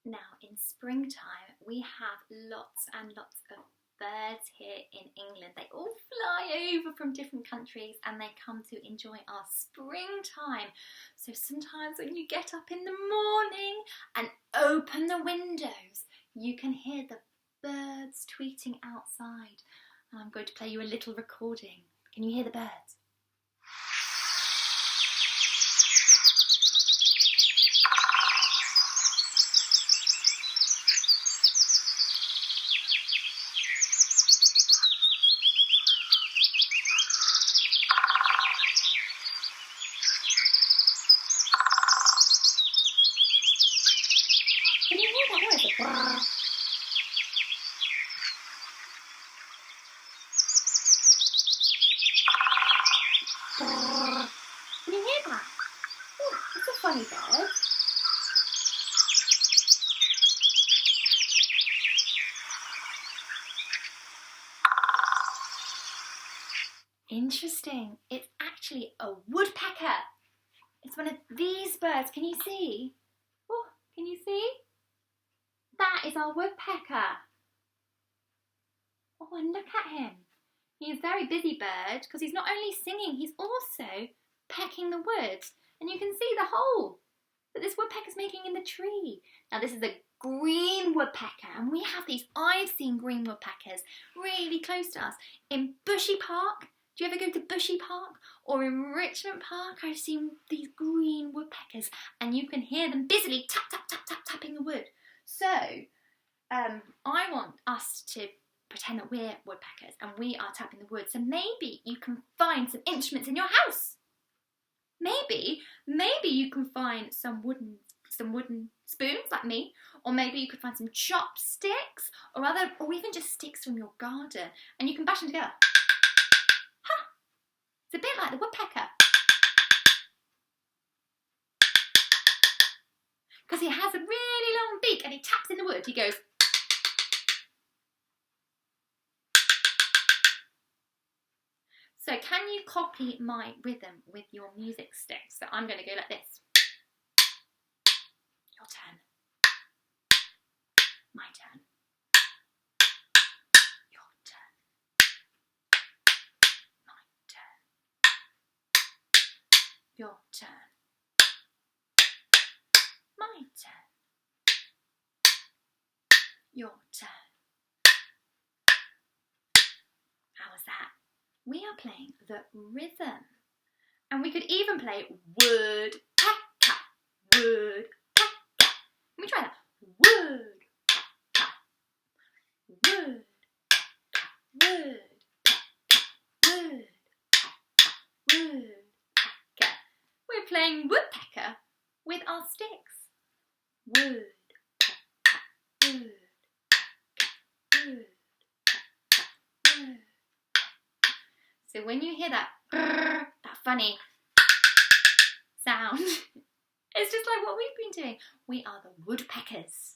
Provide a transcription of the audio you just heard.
Now, in springtime, we have lots and lots of birds here in England. They all fly over from different countries and they come to enjoy our springtime. So sometimes when you get up in the morning and open the windows, you can hear the birds tweeting outside. And I'm going to play you a little recording. Can you hear the birds? Can you hear that noise? Brrr. Brrr. Can you hear that? Oh, it's a funny bird. Interesting. It's actually a woodpecker. It's one of these birds. Can you see? Oh, can you see? That is our woodpecker. Oh, and look at him. He's a very busy bird because he's not only singing, he's also pecking the wood. And you can see the hole that this woodpecker's making in the tree. Now, this is a green woodpecker, and we have these. I've seen green woodpeckers really close to us in Bushy Park. Do you ever go to Bushy Park or in Richmond Park? I've seen these green woodpeckers, and you can hear them busily tap, tap, tap, tap, tapping the wood. So, I want us to pretend that we're woodpeckers and we are tapping the wood. So maybe you can find some instruments in your house. Maybe you can find some wooden spoons like me, or maybe you could find some chopsticks or even just sticks from your garden, and you can bash them together. Ha! It's a bit like the woodpecker. Because he has a really long beak and he taps in the wood. He goes. So can you copy my rhythm with your music stick? So I'm going to go like this. Your turn. My turn. Your turn. My turn. Your turn. My turn. Your turn. How was that? We are playing the rhythm. And we could even play woodpecker, woodpecker. Let me try that. Woodpecker, woodpecker, woodpecker, woodpecker, woodpecker. We're playing woodpecker with our sticks. Woodpecker, woodpecker, woodpecker, woodpecker. So when you hear that brrr, that funny sound, it's just like what we've been doing. We are the woodpeckers.